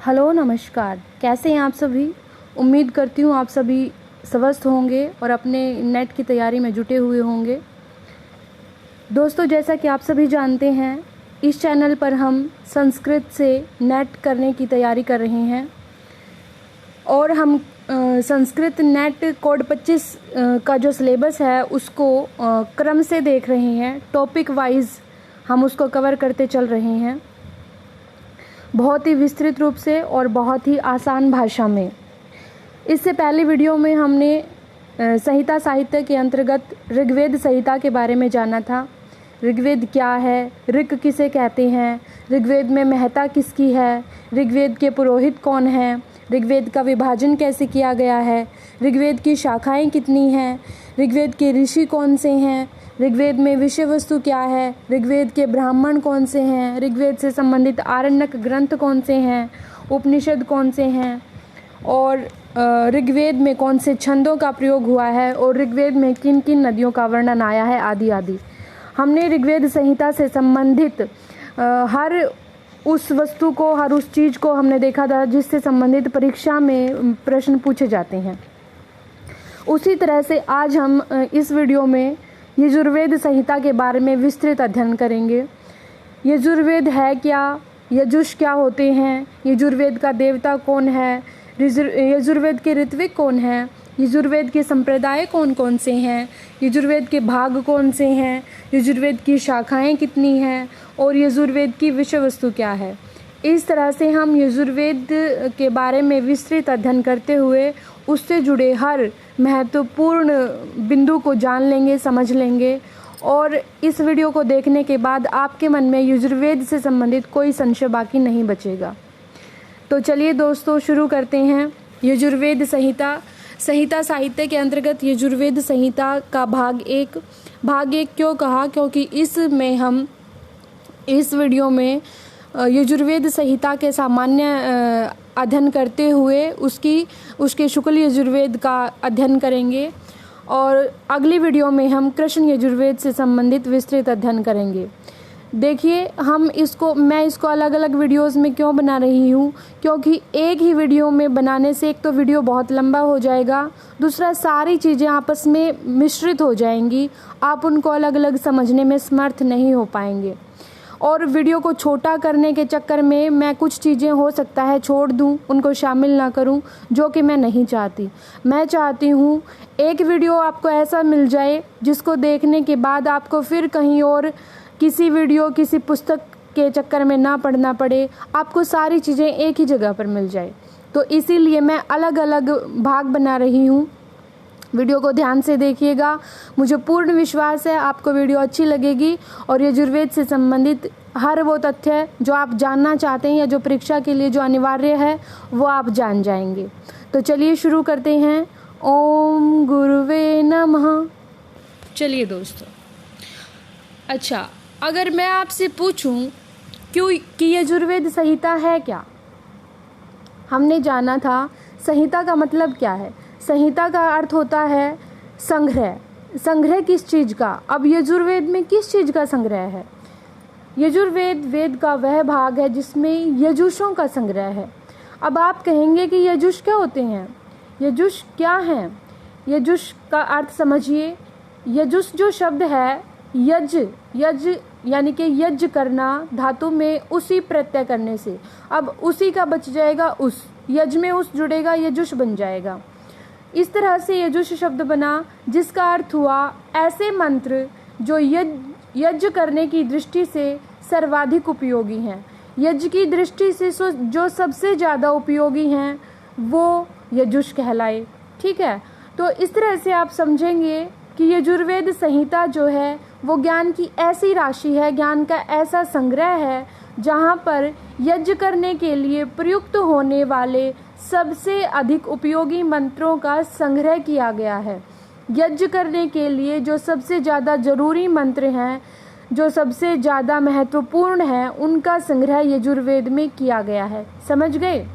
Hello नमस्कार, कैसे हैं आप सभी। उम्मीद करती हूँ आप सभी स्वस्थ होंगे और अपने नेट की तैयारी में जुटे हुए होंगे। दोस्तों, जैसा कि आप सभी जानते हैं, इस चैनल पर हम संस्कृत से नेट करने की तैयारी कर रहे हैं और हम संस्कृत नेट कोड 25 का जो सिलेबस है उसको क्रम से देख रहे हैं। टॉपिक वाइज हम उसको कवर करते चल रहे हैं, बहुत ही विस्तृत रूप से और बहुत ही आसान भाषा में। इससे पहले वीडियो में हमने संहिता साहित्य के अंतर्गत ऋग्वेद संहिता के बारे में जाना था। ऋग्वेद क्या है, ऋक किसे कहते हैं, ऋग्वेद में महत्ता किसकी है, ऋग्वेद के पुरोहित कौन हैं, ऋग्वेद का विभाजन कैसे किया गया है, ऋग्वेद की शाखाएं कितनी हैं, ऋग्वेद के ऋषि कौन से हैं, ऋग्वेद में विषय वस्तु क्या है, ऋग्वेद के ब्राह्मण कौन से हैं, ऋग्वेद से संबंधित आरण्यक ग्रंथ कौन से हैं, उपनिषद कौन से हैं, और ऋग्वेद में कौन से छंदों का प्रयोग हुआ है और ऋग्वेद में किन किन नदियों का वर्णन आया है, आदि आदि। हमने ऋग्वेद संहिता से संबंधित हर उस वस्तु को, हर उस चीज़ को हमने देखा था जिससे संबंधित परीक्षा में प्रश्न पूछे जाते हैं। उसी तरह से आज हम इस वीडियो में यजुर्वेद संहिता के बारे में विस्तृत अध्ययन करेंगे। यजुर्वेद है क्या, यजुष क्या होते हैं, यजुर्वेद का देवता कौन है, यजुर्वेद के ऋत्विक कौन है, यजुर्वेद के संप्रदाय कौन कौन से हैं, यजुर्वेद के भाग कौन से हैं, यजुर्वेद की शाखाएं कितनी हैं और यजुर्वेद की विषय वस्तु क्या है। इस तरह से हम यजुर्वेद के बारे में विस्तृत अध्ययन करते हुए उससे जुड़े हर महत्वपूर्ण बिंदु को जान लेंगे, समझ लेंगे, और इस वीडियो को देखने के बाद आपके मन में यजुर्वेद से संबंधित कोई संशय बाकी नहीं बचेगा। तो चलिए दोस्तों, शुरू करते हैं। यजुर्वेद संहिता साहित्य के अंतर्गत यजुर्वेद संहिता का भाग एक क्यों कहा, क्योंकि इसमें हम इस वीडियो में यजुर्वेद संहिता के सामान्य अध्ययन करते हुए उसके शुक्ल यजुर्वेद का अध्ययन करेंगे और अगली वीडियो में हम कृष्ण यजुर्वेद से संबंधित विस्तृत अध्ययन करेंगे। देखिए, मैं इसको अलग अलग वीडियोस में क्यों बना रही हूँ, क्योंकि एक ही वीडियो में बनाने से एक तो वीडियो बहुत लंबा हो जाएगा, दूसरा सारी चीज़ें आपस में मिश्रित हो जाएंगी, आप उनको अलग अलग समझने में समर्थ नहीं हो पाएंगे। और वीडियो को छोटा करने के चक्कर में मैं कुछ चीज़ें हो सकता है छोड़ दूं, उनको शामिल ना करूं, जो कि मैं नहीं चाहती। मैं चाहती हूं एक वीडियो आपको ऐसा मिल जाए जिसको देखने के बाद आपको फिर कहीं और किसी पुस्तक के चक्कर में ना पढ़ना पड़े, आपको सारी चीज़ें एक ही जगह पर मिल जाए। तो इसीलिए मैं अलग अलग भाग बना रही हूँ। वीडियो को ध्यान से देखिएगा, मुझे पूर्ण विश्वास है आपको वीडियो अच्छी लगेगी और यजुर्वेद से संबंधित हर वो तथ्य जो आप जानना चाहते हैं या जो परीक्षा के लिए जो अनिवार्य है वो आप जान जाएंगे। तो चलिए शुरू करते हैं। ओम गुरुवे नमः। चलिए दोस्तों, अच्छा, अगर मैं आपसे पूछूं कि यजुर्वेद संहिता है क्या, हमने जाना था संहिता का मतलब क्या है। संहिता का अर्थ होता है संग्रह। संग्रह किस चीज़ का? अब यजुर्वेद में किस चीज़ का संग्रह है? यजुर्वेद वेद का वह भाग है जिसमें यजुषों का संग्रह है। अब आप कहेंगे कि यजुष क्या होते हैं, यजुष क्या हैं? यजुष का अर्थ समझिए। यजुष जो शब्द है, यज यानी कि यज्ञ करना, धातु में उसी प्रत्यय करने से, अब उसी का बच जाएगा उस, यज में उस जुड़ेगा, यजुष बन जाएगा। इस तरह से यजुष शब्द बना, जिसका अर्थ हुआ ऐसे मंत्र जो यज्ञ करने की दृष्टि से सर्वाधिक उपयोगी हैं। यज्ञ की दृष्टि से जो सबसे ज़्यादा उपयोगी हैं वो यजुष कहलाए। ठीक है, तो इस तरह से आप समझेंगे कि यजुर्वेद संहिता जो है वो ज्ञान की ऐसी राशि है, ज्ञान का ऐसा संग्रह है जहाँ पर यज्ञ करने के लिए प्रयुक्त होने वाले सबसे अधिक उपयोगी मंत्रों का संग्रह किया गया है। यज्ञ करने के लिए जो सबसे ज़्यादा जरूरी मंत्र हैं, जो सबसे ज़्यादा महत्वपूर्ण हैं, उनका संग्रह यजुर्वेद में किया गया है। समझ गए?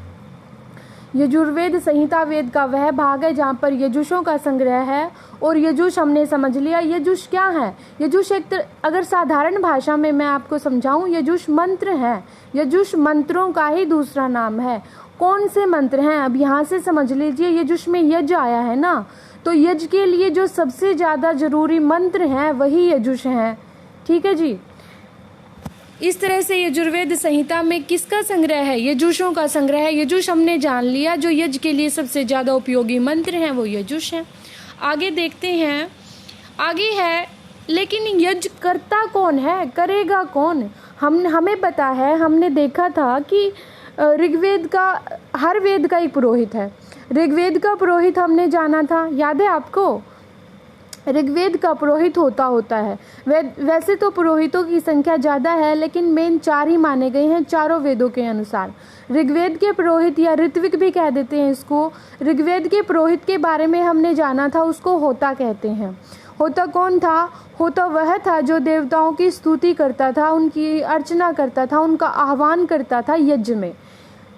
यजुर्वेद संहिता वेद का वह भाग है जहाँ पर यजुषों का संग्रह है। और यजुष हमने समझ लिया। यजुष क्या है? यजुष अगर साधारण भाषा में मैं आपको समझाऊं, यजुष मंत्र है। यजुष मंत्रों का ही दूसरा नाम है। कौन से मंत्र हैं? अब यहाँ से समझ लीजिए, यजुष में यज आया है ना, तो यज के लिए जो सबसे ज़्यादा जरूरी मंत्र हैं वही यजुष हैं। ठीक है जी। इस तरह से यजुर्वेद संहिता में किसका संग्रह है? यजुषों का संग्रह है। यजुष हमने जान लिया, जो यज के लिए सबसे ज़्यादा उपयोगी मंत्र हैं वो यजुष हैं। आगे देखते हैं, आगे है, लेकिन यज करता कौन है? करेगा कौन? हमें पता है, हमने देखा था कि ऋग्वेद का, हर वेद का एक पुरोहित है। ऋग्वेद का पुरोहित हमने जाना था, याद है आपको? ऋग्वेद का पुरोहित होता है। वैसे तो पुरोहितों की संख्या ज़्यादा है, लेकिन मेन 4 ही माने गए हैं चारों वेदों के अनुसार। ऋग्वेद के पुरोहित या ऋत्विक भी कह देते हैं इसको। ऋग्वेद के पुरोहित के बारे में हमने जाना था, उसको होता कहते हैं। होता कौन था? होता वह था जो देवताओं की स्तुति करता था, उनकी अर्चना करता था, उनका आह्वान करता था यज्ञ में।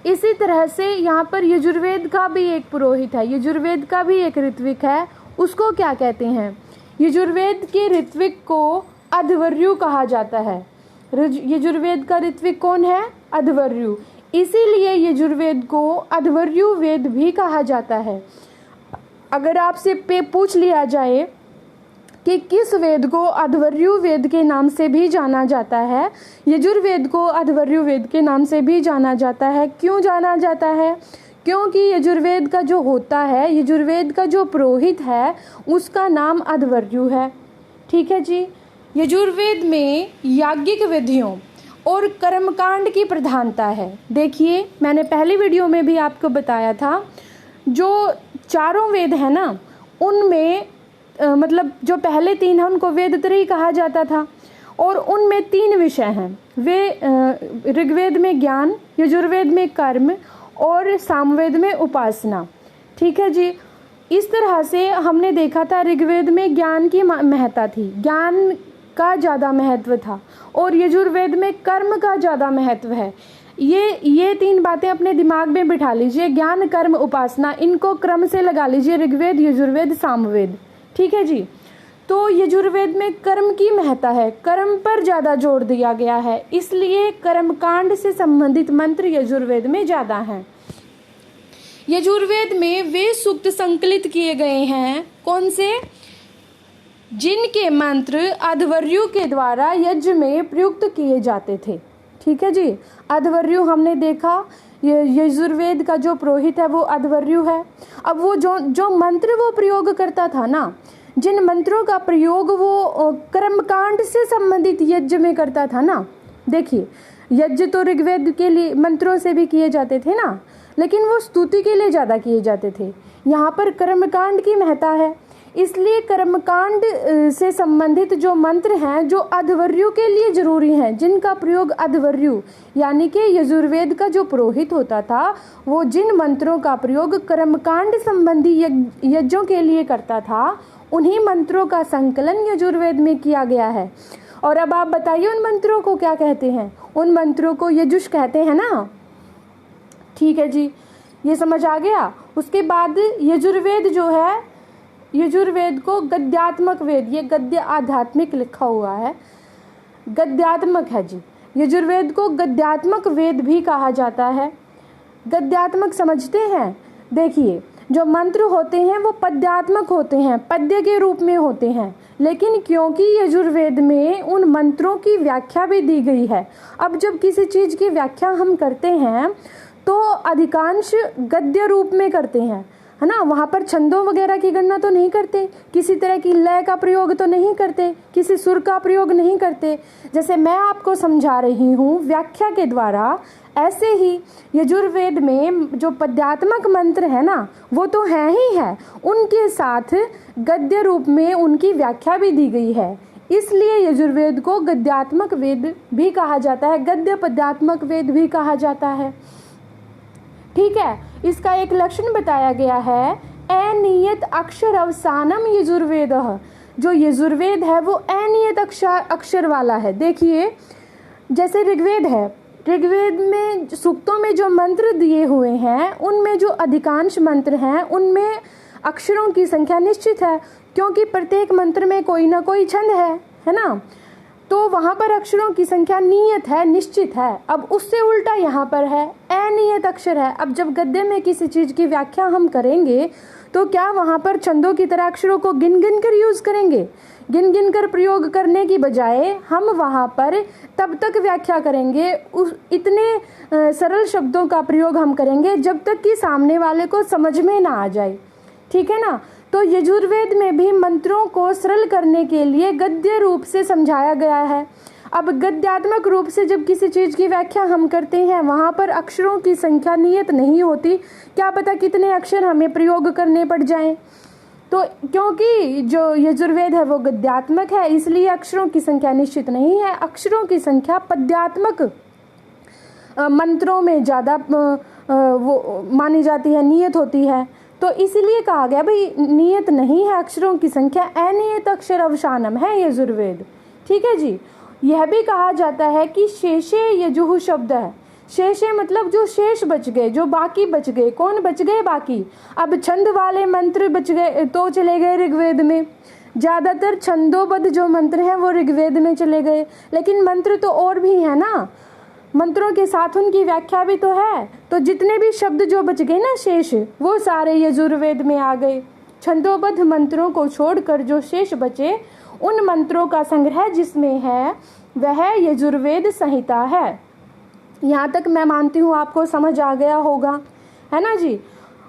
इसी तरह से यहाँ पर यजुर्वेद का भी एक पुरोहित है, यजुर्वेद का भी एक ऋत्विक है। उसको क्या कहते हैं? यजुर्वेद के ऋत्विक को अध्वर्यु कहा जाता है। यजुर्वेद का ऋत्विक कौन है? अध्वर्यु। इसीलिए यजुर्वेद को अध्वर्यु वेद भी कहा जाता है। अगर आपसे पूछ लिया जाए कि किस वेद को अध्वर्यु वेद के नाम से भी जाना जाता है, यजुर्वेद को अध्वर्यु वेद के नाम से भी जाना जाता है। क्यों जाना जाता है? क्योंकि यजुर्वेद का जो होता है, यजुर्वेद का जो पुरोहित है, उसका नाम अध्वर्यु है। ठीक है जी। यजुर्वेद में याज्ञिक विधियों और कर्मकांड की प्रधानता है। देखिए, मैंने पहली वीडियो में भी आपको बताया था, जो चारों वेद है ना, उनमें मतलब जो पहले 3 हैं उनको वेदत्रयी कहा जाता था, और उनमें 3 विषय हैं। वे ऋग्वेद में ज्ञान, यजुर्वेद में कर्म और सामवेद में उपासना। ठीक है जी। इस तरह से हमने देखा था, ऋग्वेद में ज्ञान की महत्ता थी, ज्ञान का ज़्यादा महत्व था, और यजुर्वेद में कर्म का ज़्यादा महत्व है। ये 3 बातें अपने दिमाग में बिठा लीजिए, ज्ञान, कर्म, उपासना, इनको क्रम से लगा लीजिए, ऋग्वेद, यजुर्वेद, सामवेद। ठीक है जी। तो यजुर्वेद में कर्म की महत्ता है, कर्म पर ज़्यादा जोर दिया गया है, इसलिए कर्मकांड से संबंधित मंत्र यजुर्वेद में ज़्यादा हैं। यजुर्वेद में वे सूक्त संकलित किए गए हैं, कौन से? जिनके मंत्र अध्वर्यु के द्वारा यज्ञ में प्रयुक्त किए जाते थे। ठीक है जी। अध्वर्यु हमने देखा, यजुर्वेद का जो पुरोहित है वो अध्वर्यु है। अब वो जो मंत्र वो प्रयोग करता था ना, जिन मंत्रों का प्रयोग वो कर्मकांड से संबंधित यज्ञ में करता था ना, देखिए, यज्ञ तो ऋग्वेद के लिए मंत्रों से भी किए जाते थे ना, लेकिन वो स्तुति के लिए ज़्यादा किए जाते थे। यहाँ पर कर्मकांड की महत्ता है, इसलिए कर्मकांड से संबंधित जो मंत्र हैं, जो अध्वर्यु के लिए जरूरी हैं, जिनका प्रयोग अध्वर्यु यानी कि यजुर्वेद का जो पुरोहित होता था, वो जिन मंत्रों का प्रयोग कर्मकांड संबंधी यज्ञों के लिए करता था, उन्हीं मंत्रों का संकलन यजुर्वेद में किया गया है। और अब आप बताइए, उन मंत्रों को क्या कहते हैं? उन मंत्रों को यजुष कहते हैं ना। ठीक है जी, ये समझ आ गया। उसके बाद यजुर्वेद जो है, यजुर्वेद को गद्यात्मक वेद, ये गद्य आध्यात्मिक लिखा हुआ है, गद्यात्मक है जी। यजुर्वेद को गद्यात्मक वेद भी कहा जाता है। गद्यात्मक समझते हैं? देखिए, जो मंत्र होते हैं वो पद्यात्मक होते हैं, पद्य के रूप में होते हैं, लेकिन क्योंकि यजुर्वेद में उन मंत्रों की व्याख्या भी दी गई है। अब जब किसी चीज़ की व्याख्या हम करते हैं तो अधिकांश गद्य रूप में करते हैं, है ना। वहाँ पर छंदों वगैरह की गणना तो नहीं करते, किसी तरह की लय का प्रयोग तो नहीं करते, किसी सुर का प्रयोग नहीं करते। जैसे मैं आपको समझा रही हूँ व्याख्या के द्वारा, ऐसे ही यजुर्वेद में जो पद्यात्मक मंत्र है ना, वो तो है ही है, उनके साथ गद्य रूप में उनकी व्याख्या भी दी गई है। इसलिए यजुर्वेद को गद्यात्मक वेद भी कहा जाता है, गद्य पद्यात्मक वेद भी कहा जाता है। ठीक है। इसका एक लक्षण बताया गया है, अनियत अक्षर अवसानम यजुर्वेद। जो यजुर्वेद है वो अनियत अक्षर वाला है। देखिए, जैसे ऋग्वेद है, ऋग्वेद में सूक्तों में जो मंत्र दिए हुए हैं उनमें जो अधिकांश मंत्र हैं उनमें अक्षरों की संख्या निश्चित है, क्योंकि प्रत्येक मंत्र में कोई ना कोई छंद है ना। तो वहाँ पर अक्षरों की संख्या नियत है, निश्चित है। अब उससे उल्टा यहाँ पर है अनियत अक्षर है। अब जब गद्य में किसी चीज़ की व्याख्या हम करेंगे तो क्या वहाँ पर छंदों की तरह अक्षरों को गिन गिन कर यूज़ करेंगे? गिन गिन कर प्रयोग करने की बजाय हम वहाँ पर तब तक व्याख्या करेंगे, इतने सरल शब्दों का प्रयोग हम करेंगे जब तक कि सामने वाले को समझ में ना आ जाए, ठीक है ना। तो यजुर्वेद में भी मंत्रों को सरल करने के लिए गद्य रूप से समझाया गया है। अब गद्यात्मक रूप से जब किसी चीज़ की व्याख्या हम करते हैं वहाँ पर अक्षरों की संख्या नियत नहीं होती, क्या पता कितने अक्षर हमें प्रयोग करने पड़ जाएं। तो क्योंकि जो यजुर्वेद है वो गद्यात्मक है, इसलिए अक्षरों की संख्या निश्चित नहीं है। अक्षरों की संख्या पद्यात्मक मंत्रों में ज़्यादा वो मानी जाती है, नियत होती है। तो इसीलिए कहा गया भाई नियत नहीं है अक्षरों की संख्या, अनियत अक्षर अवसानम है यजुर्वेद, ठीक है जी। यह भी कहा जाता है कि शेषे यजुः शब्द है। शेषे मतलब जो शेष बच गए, जो बाकी बच गए। कौन बच गए? बाकी। अब छंद वाले मंत्र बच गए तो चले गए ऋग्वेद में, ज़्यादातर छंदोबद्ध जो मंत्र हैं वो ऋग्वेद में चले गए। लेकिन मंत्र तो और भी है ना, मंत्रों के साथ उनकी व्याख्या भी तो है। तो जितने भी शब्द जो बच गए ना शेष, वो सारे यजुर्वेद में आ गए। छंदोबद्ध मंत्रों को छोड़कर जो शेष बचे उन मंत्रों का संग्रह जिसमें है वह यजुर्वेद संहिता है। यहाँ तक मैं मानती हूँ आपको समझ आ गया होगा, है ना जी।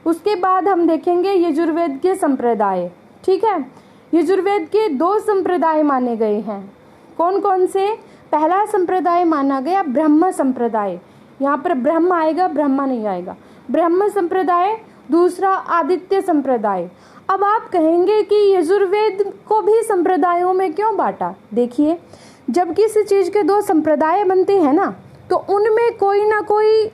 उसके बाद हम देखेंगे यजुर्वेद के संप्रदाय, ठीक है। यजुर्वेद के 2 संप्रदाय माने गए हैं। कौन कौन से? पहला संप्रदाय माना गया ब्रह्म संप्रदाय। यहाँ पर ब्रह्म आएगा, ब्रह्मा नहीं आएगा। ब्रह्म संप्रदाय। दूसरा आदित्य संप्रदाय। अब आप कहेंगे कि यजुर्वेद को भी संप्रदायों में क्यों बांटा? देखिए, जब किसी चीज़ के 2 संप्रदाय बनते हैं ना तो उनमें कोई ना कोई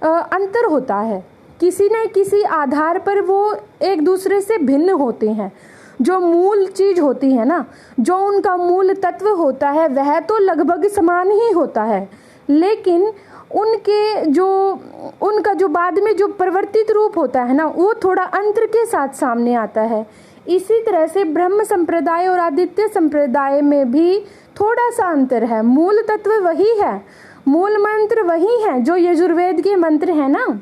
अंतर होता है, किसी न किसी आधार पर वो एक दूसरे से भिन्न होते हैं। जो मूल चीज़ होती है ना, जो उनका मूल तत्व होता है वह तो लगभग समान ही होता है, लेकिन उनका जो बाद में जो परिवर्तित रूप होता है ना वो थोड़ा अंतर के साथ सामने आता है। इसी तरह से ब्रह्म संप्रदाय और आदित्य संप्रदाय में भी थोड़ा सा अंतर है। मूल तत्व वही है, मूल मंत्र वही है, जो यजुर्वेद के मंत्र है ना,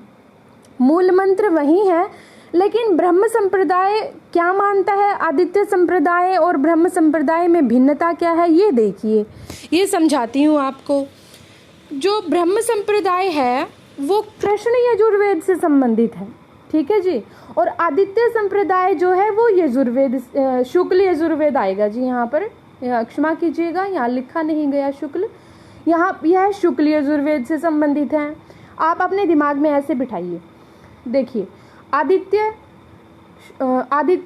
मूल मंत्र वही है। लेकिन ब्रह्म संप्रदाय क्या मानता है, आदित्य संप्रदाय और ब्रह्म संप्रदाय में भिन्नता क्या है, ये देखिए, ये समझाती हूँ आपको। जो ब्रह्म संप्रदाय है वो कृष्ण यजुर्वेद से संबंधित है, ठीक है जी। और आदित्य संप्रदाय जो है वो यजुर्वेद, शुक्ल यजुर्वेद आएगा जी। यहाँ पर क्षमा कीजिएगा, यहाँ लिखा नहीं गया शुक्ल, यहाँ यह शुक्ल यजुर्वेद से संबंधित है। आप अपने दिमाग में ऐसे बिठाइए। देखिए, आदित्य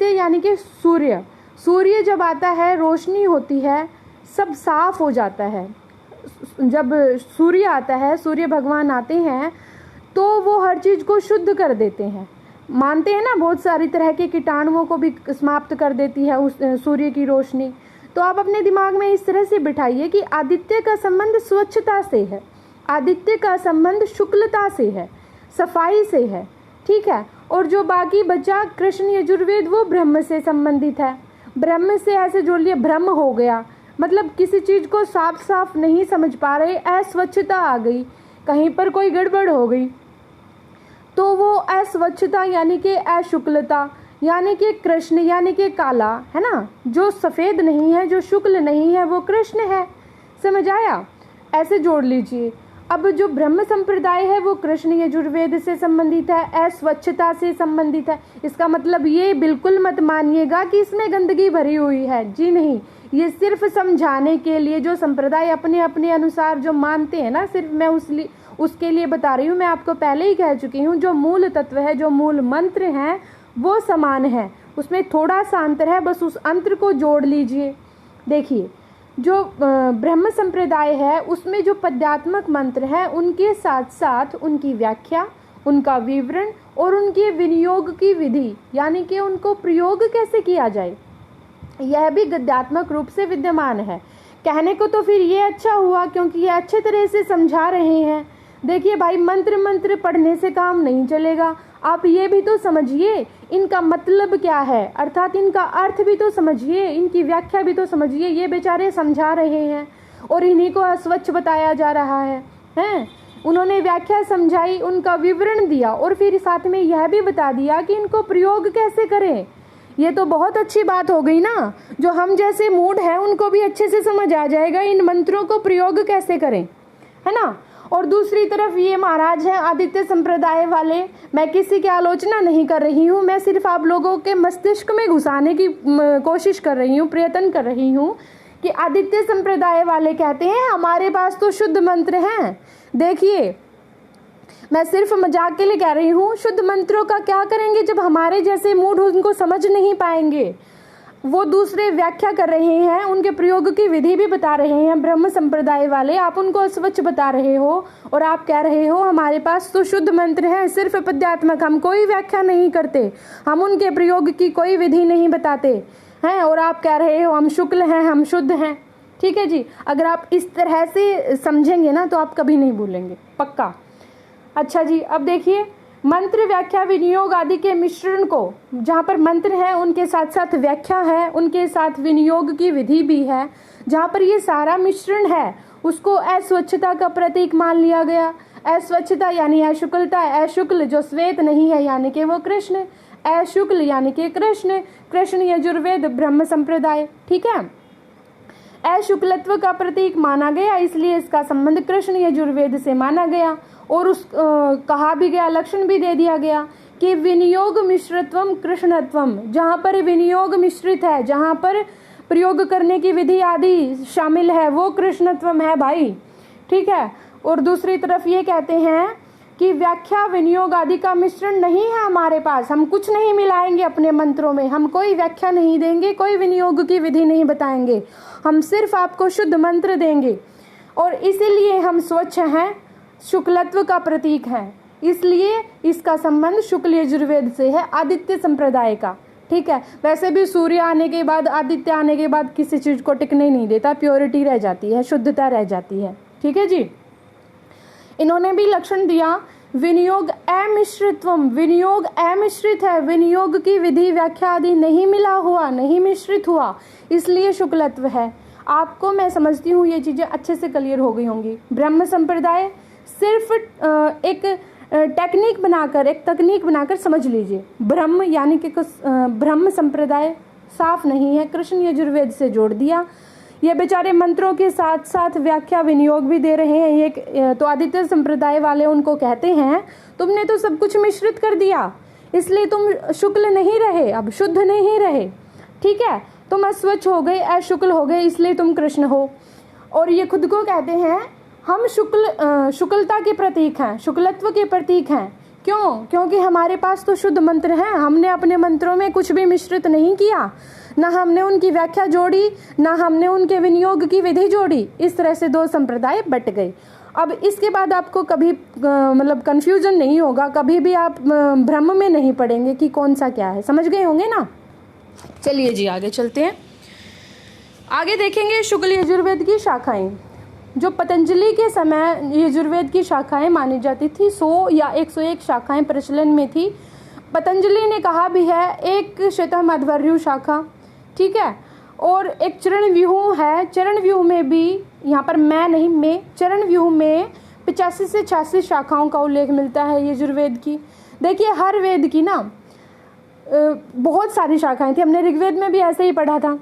यानी कि सूर्य जब आता है रोशनी होती है, सब साफ हो जाता है। जब सूर्य आता है, सूर्य भगवान आते हैं तो वो हर चीज़ को शुद्ध कर देते हैं। मानते हैं ना, बहुत सारी तरह के कीटाणुओं को भी समाप्त कर देती है उस सूर्य की रोशनी। तो आप अपने दिमाग में इस तरह से बिठाइए कि आदित्य का संबंध स्वच्छता से है, आदित्य का संबंध शुक्लता से है, सफाई से है, ठीक है। और जो बाकी बचा कृष्ण यजुर्वेद वो ब्रह्म से संबंधित है। ब्रह्म से ऐसे जोड़ लिए, ब्रह्म हो गया मतलब किसी चीज़ को साफ साफ नहीं समझ पा रहे, अस्वच्छता आ गई, कहीं पर कोई गड़बड़ हो गई, तो वो अस्वच्छता यानी कि अशुक्लता यानी कि कृष्ण यानी कि काला है ना, जो सफ़ेद नहीं है, जो शुक्ल नहीं है वो कृष्ण है। समझ आया? ऐसे जोड़ लीजिए। अब जो ब्रह्म संप्रदाय है वो कृष्ण यजुर्वेद से संबंधित है, अस्वच्छता से संबंधित है। इसका मतलब ये बिल्कुल मत मानिएगा कि इसमें गंदगी भरी हुई है, जी नहीं। ये सिर्फ समझाने के लिए, जो संप्रदाय अपने अपने अनुसार जो मानते हैं ना, सिर्फ मैं उसके लिए बता रही हूँ। मैं आपको पहले ही कह चुकी हूँ, जो मूल तत्व है, जो मूल मंत्र हैं वो समान है, उसमें थोड़ा सा अंतर है, बस उस अंतर को जोड़ लीजिए। देखिए, जो ब्रह्म संप्रदाय है उसमें जो पद्यात्मक मंत्र हैं उनके साथ साथ उनकी व्याख्या, उनका विवरण और उनके विनियोग की विधि यानी कि उनको प्रयोग कैसे किया जाए, यह भी गद्यात्मक रूप से विद्यमान है। कहने को तो फिर ये अच्छा हुआ क्योंकि ये अच्छे तरह से समझा रहे हैं, देखिए भाई, मंत्र मंत्र पढ़ने से काम नहीं चलेगा। आप ये भी तो समझिए इनका मतलब क्या है, अर्थात इनका अर्थ भी तो समझिए, इनकी व्याख्या भी तो समझिए। ये बेचारे समझा रहे हैं और इन्हीं को अस्वच्छ बताया जा रहा है। उन्होंने व्याख्या समझाई, उनका विवरण दिया और फिर साथ में यह भी बता दिया कि इनको प्रयोग कैसे करें। ये तो बहुत अच्छी बात हो गई ना। जो हम जैसे मूड है उनको भी अच्छे से समझ आ जाएगा इन मंत्रों को प्रयोग कैसे करें, है ना। और दूसरी तरफ ये महाराज हैं आदित्य संप्रदाय वाले। मैं किसी की आलोचना नहीं कर रही हूँ, मैं सिर्फ आप लोगों के मस्तिष्क में घुसाने की कोशिश कर रही हूँ, प्रयत्न कर रही हूँ कि आदित्य संप्रदाय वाले कहते हैं हमारे पास तो शुद्ध मंत्र हैं। देखिए, मैं सिर्फ मजाक के लिए कह रही हूँ, शुद्ध मंत्रों का क्या करेंगे जब हमारे जैसे मूड उनको समझ नहीं पाएंगे। वो दूसरे व्याख्या कर रहे हैं, उनके प्रयोग की विधि भी बता रहे हैं ब्रह्म संप्रदाय वाले। आप उनको अस्वच्छ बता रहे हो और आप कह रहे हो हमारे पास तो शुद्ध मंत्र हैं, सिर्फ पद्यात्मक, हम कोई व्याख्या नहीं करते, हम उनके प्रयोग की कोई विधि नहीं बताते हैं। और आप कह रहे हो हम शुक्ल हैं, हम शुद्ध हैं। ठीक है जी, अगर आप इस तरह से समझेंगे ना तो आप कभी नहीं भूलेंगे, पक्का। अच्छा जी, अब देखिए, मंत्र व्याख्या विनियोग आदि के मिश्रण को, जहाँ पर मंत्र है उनके साथ साथ व्याख्या है, उनके साथ विनियोग की विधि भी है, जहाँ पर ये सारा मिश्रण है उसको अस्वच्छता का प्रतीक मान लिया गया। अस्वच्छता यानी अशुक्लता, अशुक्ल जो श्वेत नहीं है यानी कि वो कृष्ण, अशुक्ल यानी कि कृष्ण, कृष्ण यजुर्वेद ब्रह्म संप्रदाय। ठीक है, अशुक्लत्व का प्रतीक माना गया, इसलिए इसका संबंध कृष्ण यजुर्वेद से माना गया। और उस कहा भी गया, लक्षण भी दे दिया गया कि विनियोग मिश्रत्वम कृष्णत्वम, जहाँ पर विनियोग मिश्रित है, जहाँ पर प्रयोग करने की विधि आदि शामिल है, वो कृष्णत्वम है भाई। ठीक है, और दूसरी तरफ ये कहते हैं कि व्याख्या विनियोग आदि का मिश्रण नहीं है हमारे पास, हम कुछ नहीं मिलाएंगे अपने मंत्रों में, हम कोई व्याख्या नहीं देंगे, कोई विनियोग की विधि नहीं बताएंगे, हम सिर्फ आपको शुद्ध मंत्र देंगे। और इसीलिए हम स्वच्छ हैं, शुक्लत्व का प्रतीक है, इसलिए इसका संबंध शुक्ल यजुर्वेद से है, आदित्य संप्रदाय का। ठीक है, वैसे भी सूर्य आने के बाद, आदित्य आने के बाद किसी चीज को टिकने नहीं देता, प्योरिटी रह जाती है, शुद्धता रह जाती है। ठीक है जी, इन्होंने भी लक्षण दिया विनियोग अमिश्रितवम, विनियोग अमिश्रित है, विनियोग की विधि व्याख्या आदि नहीं मिला हुआ, नहीं मिश्रित हुआ, इसलिए शुक्लत्व है। आपको मैं समझती हूँ ये चीजें अच्छे से क्लियर हो गई होंगी। ब्रह्म संप्रदाय सिर्फ एक टेक्निक बनाकर, एक तकनीक बनाकर समझ लीजिए। ब्रह्म यानी कि ब्रह्म संप्रदाय साफ नहीं है, कृष्ण यजुर्वेद से जोड़ दिया। ये बेचारे मंत्रों के साथ साथ व्याख्या विनियोग भी दे रहे हैं। ये तो आदित्य संप्रदाय वाले उनको कहते हैं तुमने तो सब कुछ मिश्रित कर दिया, इसलिए तुम शुक्ल नहीं रहे, अब शुद्ध नहीं रहे। ठीक है, तुम अस्वच्छ हो गए, अशुक्ल हो गए, इसलिए तुम कृष्ण हो। और ये खुद को कहते हैं हम शुक्लता के प्रतीक हैं, शुक्लत्व के प्रतीक हैं। क्यों? क्योंकि हमारे पास तो शुद्ध मंत्र हैं, हमने अपने मंत्रों में कुछ भी मिश्रित नहीं किया, ना हमने उनकी व्याख्या जोड़ी, ना हमने उनके विनियोग की विधि जोड़ी। इस तरह से दो संप्रदाय बट गए। अब इसके बाद आपको कभी मतलब कंफ्यूजन नहीं होगा, कभी भी आप भ्रम में नहीं पड़ेंगे कि कौन सा क्या है। समझ गए होंगे ना। चलिए जी, आगे चलते हैं। आगे देखेंगे शुक्ल यजुर्वेद की शाखाएं। जो पतंजलि के समय यजुर्वेद की शाखाएं मानी जाती थी, 100 या 101 शाखाएं प्रचलन में थी। पतंजलि ने कहा भी है एक श्वेतमध्वर्यु शाखा, ठीक है, और एक चरण व्यूह है। चरण व्यूह में भी, यहाँ पर मैं नहीं, में चरण व्यूह में 85 से 86 शाखाओं का उल्लेख मिलता है यजुर्वेद की। देखिए, हर वेद की ना बहुत सारी शाखाएं थी। हमने ऋग्वेद में भी ऐसे ही पढ़ा था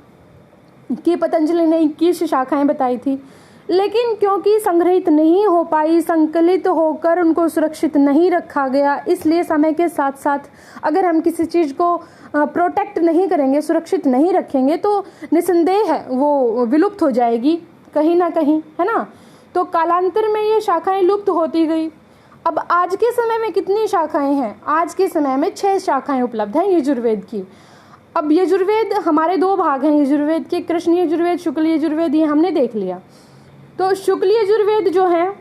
कि पतंजलि ने 21 शाखाएं बताई थी, लेकिन क्योंकि संग्रहित नहीं हो पाई, संकलित होकर उनको सुरक्षित नहीं रखा गया, इसलिए समय के साथ साथ अगर हम किसी चीज़ को प्रोटेक्ट नहीं करेंगे, सुरक्षित नहीं रखेंगे, तो निसंदेह है वो विलुप्त हो जाएगी कहीं ना कहीं, है ना। तो कालांतर में ये शाखाएं लुप्त होती गई। अब आज के समय में कितनी शाखाएं हैं? आज के समय में 6 शाखाएं उपलब्ध हैं यजुर्वेद की। अब यजुर्वेद हमारे 2 भाग हैं यजुर्वेद के, कृष्ण यजुर्वेद, शुक्ल यजुर्वेद, ये हमने देख लिया। तो शुक्ल यजुर्वेद जो है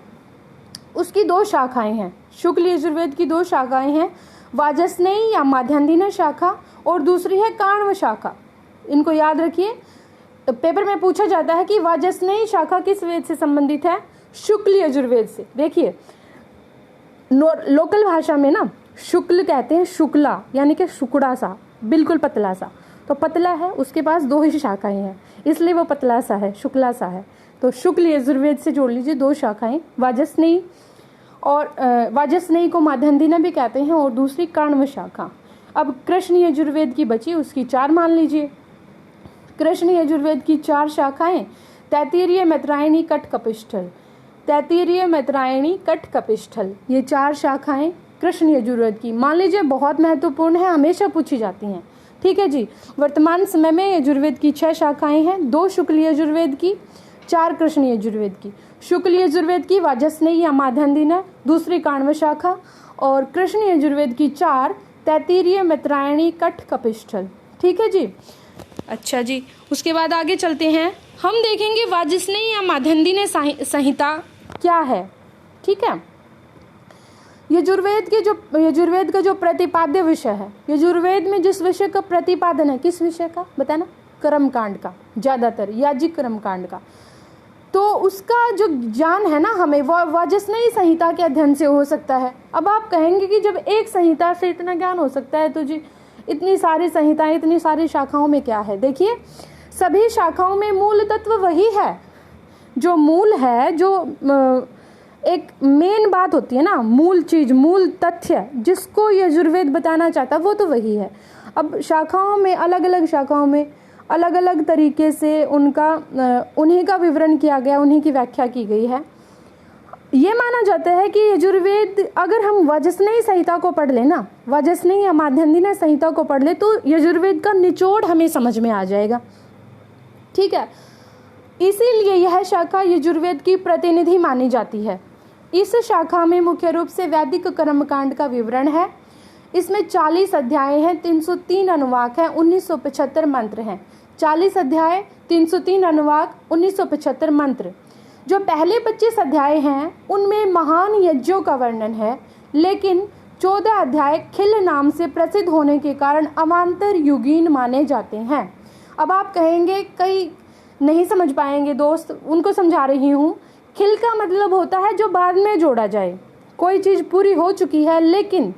उसकी 2 शाखाएं हैं। शुक्ल यजुर्वेद की 2 शाखाएं हैं, वाजस्नेयी या माध्यान्दिना शाखा और दूसरी है काण्व शाखा। इनको याद रखिए, तो पेपर में पूछा जाता है कि वाजस्नेयी शाखा किस वेद से संबंधित है? शुक्ल यजुर्वेद से। देखिए, लोकल भाषा में ना शुक्ल कहते हैं शुक्ला, यानी कि शुक्ड़ा सा, बिल्कुल पतला सा। तो पतला है, उसके पास 2 ही शाखाएं हैं, इसलिए वो पतला सा है, शुक्ला सा है। तो शुक्ल यजुर्वेद से जोड़ लीजिए 2 शाखाएं, वाजस्नेयी, और वाजस्नेयी को माध्यन्दिना भी कहते हैं, और दूसरी काण्व शाखा। अब कृष्ण यजुर्वेद की बची, उसकी 4 मान लीजिए। कृष्ण यजुर्वेद की 4 शाखाएं, तैत्तिरीय, मैत्रायणी, कठ, कपिष्ठल। तैत्तिरीय, मैत्रायणी, कठ, कपिष्ठल, ये 4 शाखाएं कृष्ण यजुर्वेद की। मान लीजिए बहुत महत्वपूर्ण है, हमेशा पूछी जाती हैं। ठीक है जी। वर्तमान समय में यजुर्वेद की 6 शाखाएं हैं, 2 शुक्ल यजुर्वेद की, 4 कृष्ण यजुर्वेद की। शुक्ल यजुर्वेद की वाजस्नेयी या माध्यन्दिना, दूसरी काण्व शाखा, और कृष्ण यजुर्वेद की 4, तैत्तिरीय, मैत्रायणी, कठ, कपिष्ठल। ठीक है जी। अच्छा जी, उसके बाद आगे चलते हैं, हम देखेंगे वाजस्नेयी या माध्यन्दिना संहिता क्या है। ठीक है। यजुर्वेद का जो प्रतिपाद्य विषय है, यजुर्वेद में जिस विषय का प्रतिपादन है, किस विषय का बताना? कर्मकांड का, ज्यादातर याजिक कर्मकांड का। तो उसका जो ज्ञान है ना हमें, वो वाजस्नेयी संहिता के अध्ययन से हो सकता है। अब आप कहेंगे कि जब एक संहिता से इतना ज्ञान हो सकता है, तो जी इतनी सारी संहिताएं, इतनी सारी शाखाओं में क्या है? देखिए, सभी शाखाओं में मूल तत्व वही है। जो मूल है, जो एक मेन बात होती है ना, मूल चीज, मूल तथ्य जिसको यजुर्वेद बताना चाहता है, वो तो वही है। अब शाखाओं में, अलग अलग शाखाओं में अलग अलग तरीके से उन्हीं का विवरण किया गया, उन्हीं की व्याख्या की गई है। ये माना जाता है कि यजुर्वेद, अगर हम वाजस्नेयी संहिता को पढ़ लें ना, वाजस्नेयी या माध्यन्दिना संहिता को पढ़ ले, तो यजुर्वेद का निचोड़ हमें समझ में आ जाएगा। ठीक है। इसीलिए यह शाखा यजुर्वेद की प्रतिनिधि मानी जाती है। इस शाखा में मुख्य रूप से वैदिक कर्मकांड का विवरण है। इसमें 40 अध्याय हैं, 303 अनुवाक हैं, 1975 मंत्र हैं। 40 अध्याय, 303 अनुवाक, 1975 मंत्र। जो पहले 25 अध्याय हैं उनमें महान यज्ञों का वर्णन है, लेकिन 14 अध्याय खिल नाम से प्रसिद्ध होने के कारण अवान्तर युगीन माने जाते हैं। अब आप कहेंगे, कई नहीं समझ पाएंगे दोस्त, उनको समझा रही हूँ। खिल का मतलब होता है जो बाद में जोड़ा जाए। कोई चीज़ पूरी हो चुकी है, लेकिन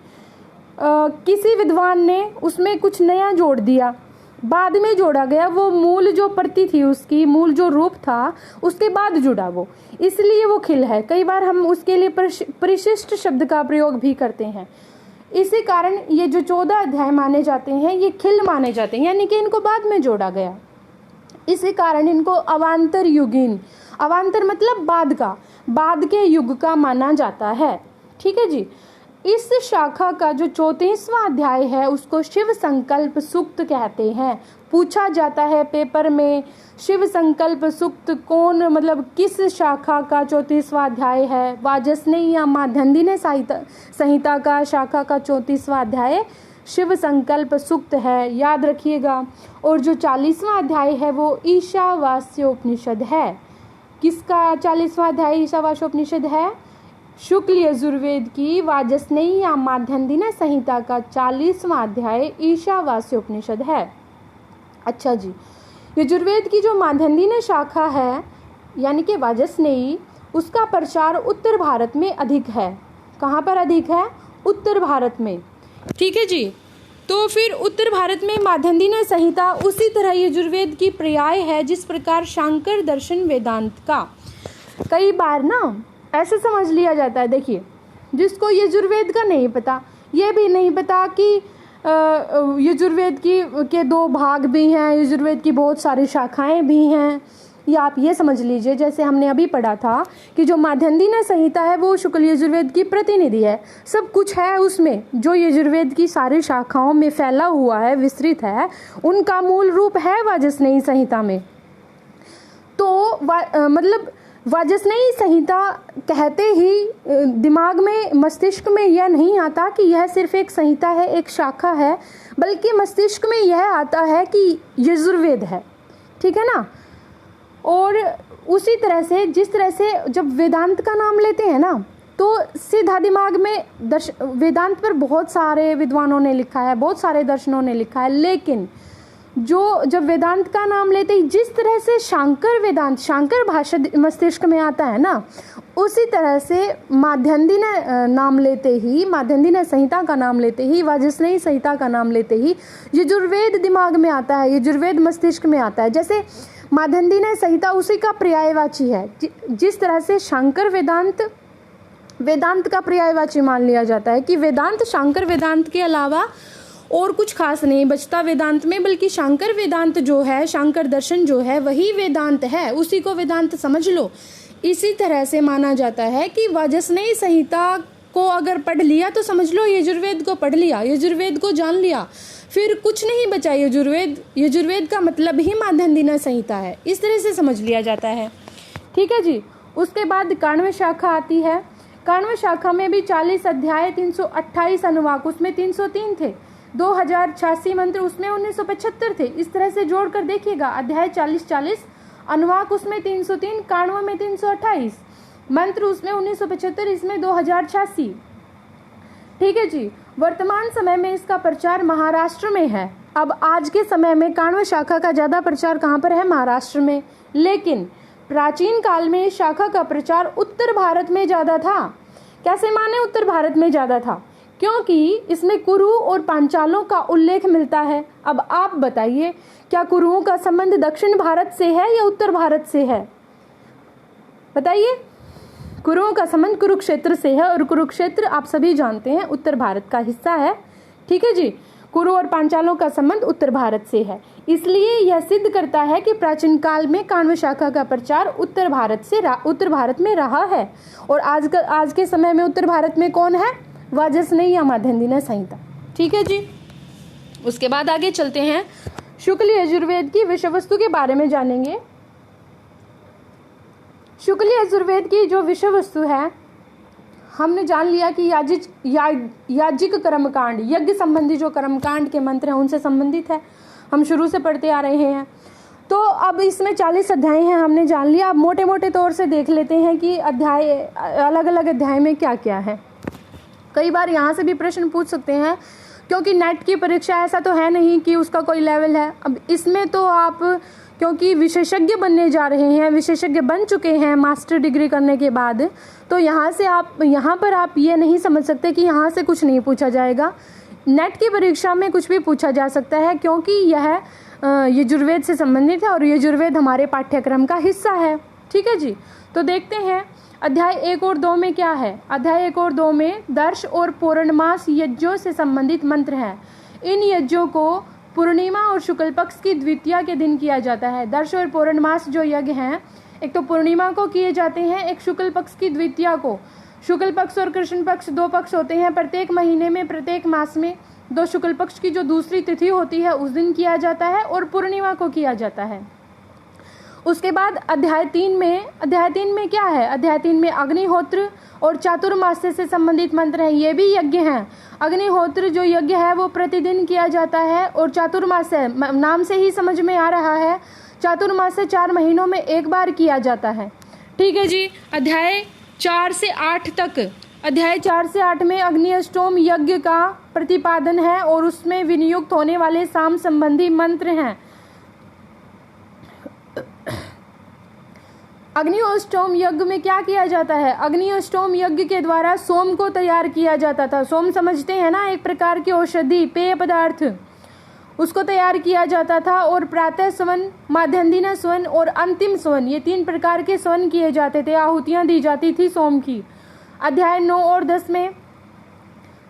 किसी विद्वान ने उसमें कुछ नया जोड़ दिया, बाद में जोड़ा गया, वो मूल जो प्रति थी, उसकी मूल जो रूप था, उसके बाद जुड़ा वो, इसलिए वो खिल है। कई बार हम उसके लिए परिशिष्ट शब्द का प्रयोग भी करते हैं। इसी कारण ये जो 14 अध्याय माने जाते हैं, ये खिल माने जाते हैं, यानी कि इनको बाद में जोड़ा गया। इसी कारण इनको अवान्तर युगीन, अवान्तर मतलब बाद के युग का माना जाता है। ठीक है जी। इस शाखा का जो 34वां अध्याय है, उसको शिव संकल्प सूक्त कहते हैं। पूछा जाता है पेपर में, शिव संकल्प सूक्त कौन, मतलब किस शाखा का 34वां अध्याय है? वाजस्नेयी या माध्यन्दिना संहिता का शाखा का 34वां अध्याय शिव संकल्प सूक्त है, याद रखिएगा। और जो 40वां अध्याय है वो ईशावास्योपनिषद है। किसका 40वां अध्याय ईशावास्योपनिषद है? शुक्ल यजुर्वेद की वाजस्नेयी या माध्यन्दिना संहिता का 40वां अध्याय ईशावास्योपनिषद है। अच्छा जी। यजुर्वेद की जो माध्यन्दिना शाखा है, यानी कि वाजस्नेयी, उसका प्रचार उत्तर भारत में अधिक है। कहाँ पर अधिक है? उत्तर भारत में। ठीक है जी। तो फिर उत्तर भारत में माध्यन्दिना संहिता उसी तरह यजुर्वेद की पर्याय है, जिस प्रकार शांकर दर्शन वेदांत का। कई बार ना ऐसे समझ लिया जाता है, देखिए, जिसको यजुर्वेद का नहीं पता, ये भी नहीं पता कि यजुर्वेद के 2 भाग भी हैं, यजुर्वेद की बहुत सारी शाखाएं भी हैं। या आप ये समझ लीजिए, जैसे हमने अभी पढ़ा था कि जो माध्यन्दिना संहिता है वो शुक्ल यजुर्वेद की प्रतिनिधि है। सब कुछ है उसमें, जो यजुर्वेद की सारी शाखाओं में फैला हुआ है, विस्तृत है, उनका मूल रूप है वाजस्नेयी संहिता में। तो मतलब वाजस्नेयी संहिता कहते ही दिमाग में, मस्तिष्क में यह नहीं आता कि यह सिर्फ एक संहिता है, एक शाखा है, बल्कि मस्तिष्क में यह आता है कि यजुर्वेद है। ठीक है ना। और उसी तरह से, जिस तरह से जब वेदांत का नाम लेते हैं ना, तो सीधा दिमाग में वेदांत पर बहुत सारे विद्वानों ने लिखा है, बहुत सारे दर्शनों ने लिखा है, लेकिन जब वेदांत का नाम लेते ही जिस तरह से शांकर वेदांत, शांकर भाषा मस्तिष्क में आता है ना, उसी तरह से माध्यन्दिन नाम लेते ही, माध्यन्दिन संहिता का नाम लेते ही, वाजस्नेयी संहिता का नाम लेते ही यजुर्वेद दिमाग में आता है, यजुर्वेद मस्तिष्क में आता है। जैसे माध्यन्दिन संहिता उसी का पर्यायवाची है। जिस तरह से शांकर वेदांत का पर्यायवाची मान लिया जाता है कि वेदांत शांकर वेदांत के अलावा और कुछ खास नहीं बचता वेदांत में, बल्कि शांकर वेदांत जो है, शांकर दर्शन जो है वही वेदांत है, उसी को वेदांत समझ लो। इसी तरह से माना जाता है कि वाजस्नेयी संहिता को अगर पढ़ लिया तो समझ लो यजुर्वेद को पढ़ लिया, यजुर्वेद को जान लिया, फिर कुछ नहीं बचा। यजुर्वेद का मतलब ही माध्यन्दिन संहिता है, इस तरह से समझ लिया जाता है। ठीक है जी। उसके बाद 91 शाखा आती है। 91 शाखा में भी 40 अध्याय, 328 अनुवाक, उसमें 303 थे, 2086 मंत्र, उसमें 1975 थे। इस तरह से जोड़कर देखिएगा, अध्याय 40 अनुवाक उसमें 303, 91 में 328 मंत्र, उसमें 1975, इसमें 2086। ठीक है जी। वर्तमान समय में इसका प्रचार महाराष्ट्र में है। अब आज के समय में 91 शाखा का ज्यादा प्रचार कहाँ पर है? महाराष्ट्र में। लेकिन प्राचीन काल में इस शाखा का प्रचार उत्तर भारत में ज्यादा था। कैसे माने उत्तर भारत में ज्यादा था? क्योंकि इसमें कुरु और पांचालों का उल्लेख मिलता है। अब आप बताइए, क्या कुरुओं का संबंध दक्षिण भारत से है या उत्तर भारत से है? बताइए। कुरुओं का संबंध कुरुक्षेत्र से है, और कुरुक्षेत्र आप सभी जानते हैं उत्तर भारत का हिस्सा है। ठीक है जी। कुरु और पांचालों का संबंध उत्तर भारत से है, इसलिए यह सिद्ध करता है कि प्राचीन काल में 91 शाखा का प्रचार उत्तर भारत में रहा है। और आज के समय में उत्तर भारत में कौन है? वाजस्नेयी या माध्यन्दिन संहिता। ठीक है जी। उसके बाद आगे चलते हैं, शुक्ल यजुर्वेद की विषय वस्तु के बारे में जानेंगे। शुक्ल यजुर्वेद की जो विषय वस्तु है, हमने जान लिया कि याज्ञिक कर्मकांड, यज्ञ संबंधी जो कर्मकांड के मंत्र हैं उनसे संबंधित है, हम शुरू से पढ़ते आ रहे हैं। तो अब इसमें 40 अध्याय हैं, हमने जान लिया। अब मोटे मोटे तौर से देख लेते हैं कि अध्याय, अलग अलग अध्याय में क्या क्या है। कई बार यहाँ से भी प्रश्न पूछ सकते हैं, क्योंकि नेट की परीक्षा ऐसा तो है नहीं कि उसका कोई लेवल है। अब इसमें तो आप क्योंकि विशेषज्ञ बनने जा रहे हैं, विशेषज्ञ बन चुके हैं मास्टर डिग्री करने के बाद, तो यहाँ पर आप ये नहीं समझ सकते कि यहाँ से कुछ नहीं पूछा जाएगा। नेट की परीक्षा में कुछ भी पूछा जा सकता है, क्योंकि यह यजुर्वेद से संबंधित है और यजुर्वेद हमारे पाठ्यक्रम का हिस्सा है। ठीक है जी। तो देखते हैं अध्याय 1 और 2 में क्या है। अध्याय 1 और 2 में दर्श और पौर्णमास यज्ञों से संबंधित मंत्र हैं। इन यज्ञों को पूर्णिमा और शुक्ल पक्ष की द्वितीया के दिन किया जाता है। दर्श और पौर्णमास जो यज्ञ हैं, एक तो पूर्णिमा को किए जाते हैं, एक शुक्ल पक्ष की द्वितीया को। शुक्ल पक्ष और कृष्ण पक्ष 2 पक्ष होते हैं। प्रत्येक महीने में, प्रत्येक मास में 2 शुक्ल पक्ष की जो दूसरी तिथि होती है उस दिन किया जाता है, और पूर्णिमा को किया जाता है। उसके बाद अध्याय 3 में क्या है? अध्याय 3 में अग्निहोत्र और चातुर्मास्य से संबंधित मंत्र हैं। ये भी यज्ञ हैं। अग्निहोत्र जो यज्ञ है वो प्रतिदिन किया जाता है, और चातुर्मास्य नाम से ही समझ में आ रहा है, चातुर्मास्य 4 महीनों में एक बार किया जाता है। ठीक है जी। अध्याय 4 से 8 तक, अध्याय 4 से 8 में अग्नि अष्टोम यज्ञ का प्रतिपादन है, और उसमें विनियुक्त होने वाले साम संबंधी मंत्र हैं। अग्नि अष्टोम यज्ञ में क्या किया जाता है? अग्नि अष्टोम यज्ञ के द्वारा सोम को तैयार किया जाता था। सोम समझते हैं ना, एक प्रकार की औषधि, पेय पदार्थ, उसको तैयार किया जाता था। और प्रातः स्वन, माध्यन्दिन स्वन और अंतिम स्वन, ये 3 प्रकार के स्वन किए जाते थे, आहुतियां दी जाती थी सोम की। अध्याय 9 और 10 में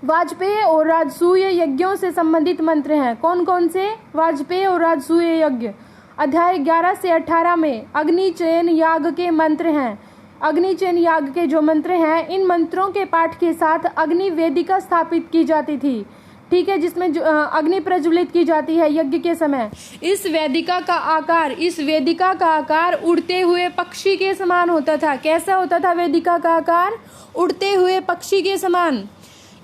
वाजपेय और राजसूय यज्ञों से संबंधित मंत्र हैं। कौन कौन से? वाजपेय और राजसूय यज्ञ। अध्याय 11 से 18 में अग्निचयन याग के मंत्र हैं। अग्निचयन याग के जो मंत्र हैं, इन मंत्रों के पाठ के साथ अग्नि वेदिका स्थापित की जाती थी। ठीक है, जिसमें अग्नि प्रज्वलित की जाती है यज्ञ के समय। इस वेदिका का आकार उड़ते हुए पक्षी के समान होता था। कैसा होता था वेदिका का आकार? उड़ते हुए पक्षी के समान।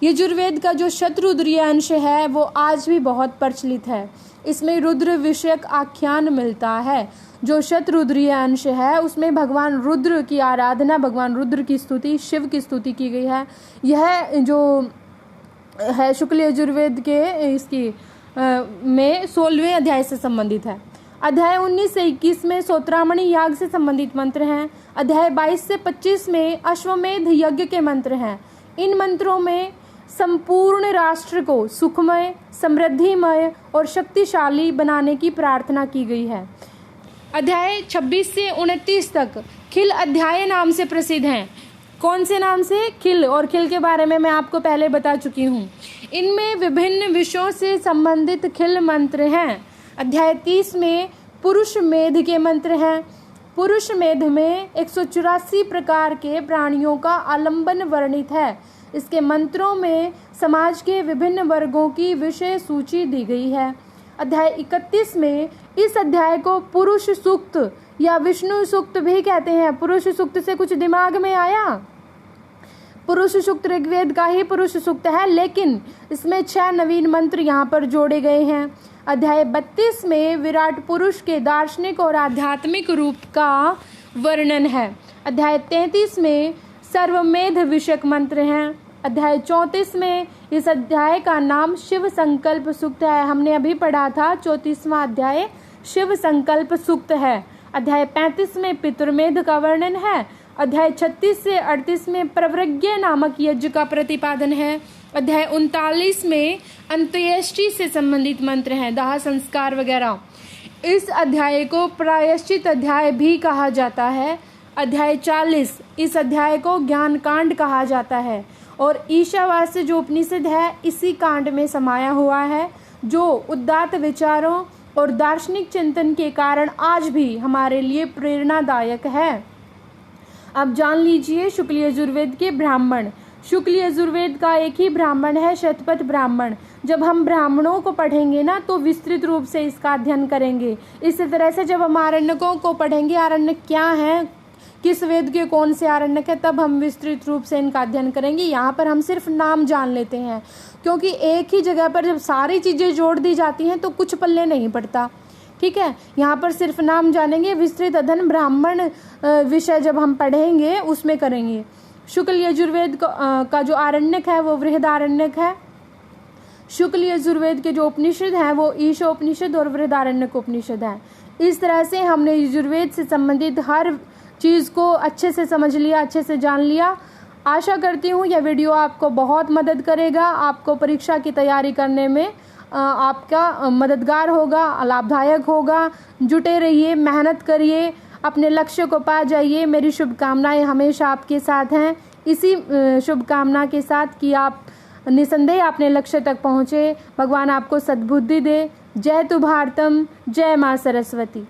यजुर्वेद का जो शतरुद्रीय अंश है वो आज भी बहुत प्रचलित है। इसमें रुद्र विषयक आख्यान मिलता है। जो शतरुद्रीय अंश है उसमें भगवान रुद्र की आराधना, भगवान रुद्र की स्तुति, शिव की स्तुति की गई है। यह जो है शुक्ल यजुर्वेद के में 16वें अध्याय से संबंधित है। अध्याय 19 से 21 में सोत्रामणि याग से संबंधित मंत्र हैं। अध्याय 22 से 25 में अश्वमेध यज्ञ के मंत्र हैं। इन मंत्रों में संपूर्ण राष्ट्र को सुखमय, समृद्धिमय और शक्तिशाली बनाने की प्रार्थना की गई है। अध्याय 26 से 29 तक खिल अध्याय नाम से प्रसिद्ध हैं। कौन से नाम से? खिल। और खिल के बारे में मैं आपको पहले बता चुकी हूँ। इनमें विभिन्न विषयों से संबंधित खिल मंत्र हैं। अध्याय 30 में पुरुष मेध के मंत्र हैं। पुरुष मेध में 184 प्रकार के प्राणियों का आलंबन वर्णित है। इसके मंत्रों में समाज के विभिन्न वर्गों की विषय सूची दी गई है। अध्याय 31 में इस अध्याय को पुरुष सूक्त या विष्णु सूक्त भी कहते हैं। पुरुष सूक्त से कुछ दिमाग में आया? पुरुष सूक्त ऋग्वेद का ही पुरुष सूक्त है, लेकिन इसमें 6 नवीन मंत्र यहाँ पर जोड़े गए हैं। अध्याय 32 में विराट पुरुष के दार्शनिक और आध्यात्मिक रूप का वर्णन है। अध्याय 33 में सर्वमेध विषयक मंत्र हैं। अध्याय 34 में इस अध्याय का नाम शिव संकल्प सूक्त है। हमने अभी पढ़ा था 34वां अध्याय शिव संकल्प सूक्त है। अध्याय 35 में पितृमेध का वर्णन है। अध्याय 36 से 38 में प्रवृज्ञ नामक यज्ञ का प्रतिपादन है। अध्याय 39 में अंत्येष्टि से संबंधित मंत्र हैं, दाह संस्कार वगैरह। इस अध्याय को प्रायश्चित अध्याय भी कहा जाता है। अध्याय 40 इस अध्याय को ज्ञान कांड कहा जाता है और ईशावास्य जो उपनिषद है इसी कांड में समाया हुआ है, जो उदात्त विचारों और दार्शनिक चिंतन के कारण आज भी हमारे लिए प्रेरणादायक है। अब जान लीजिए शुक्ल यजुर्वेद के ब्राह्मण। शुक्ल यजुर्वेद का एक ही ब्राह्मण है, शतपथ ब्राह्मण। जब हम ब्राह्मणों को पढ़ेंगे ना तो विस्तृत रूप से इसका अध्ययन करेंगे। इसी तरह से जब हम आरण्यकों को पढ़ेंगे, आरण्यक क्या है, किस वेद के कौन से आरण्यक है, तब हम विस्तृत रूप से इनका अध्ययन करेंगे। यहाँ पर हम सिर्फ नाम जान लेते हैं, क्योंकि एक ही जगह पर जब सारी चीज़ें जोड़ दी जाती हैं तो कुछ पल्ले नहीं पड़ता। ठीक है, यहाँ पर सिर्फ नाम जानेंगे। विस्तृत अध्ययन ब्राह्मण विषय जब हम पढ़ेंगे उसमें करेंगे। शुक्ल यजुर्वेद का जो आरण्यक है वो बृहदारण्यक है। शुक्ल यजुर्वेद के जो उपनिषद हैं वो ईशोपनिषद और बृहदारण्यक उपनिषद है। इस तरह से हमने यजुर्वेद से संबंधित हर चीज़ को अच्छे से समझ लिया, अच्छे से जान लिया। आशा करती हूँ यह वीडियो आपको बहुत मदद करेगा, आपको परीक्षा की तैयारी करने में आपका मददगार होगा, लाभदायक होगा। जुटे रहिए, मेहनत करिए, अपने लक्ष्य को पा जाइए। मेरी शुभकामनाएं हमेशा आपके साथ हैं। इसी शुभकामना के साथ कि आप निसंदेह अपने लक्ष्य तक पहुँचे। भगवान आपको सद्बुद्धि दे। जय तु भारतम, जय माँ सरस्वती।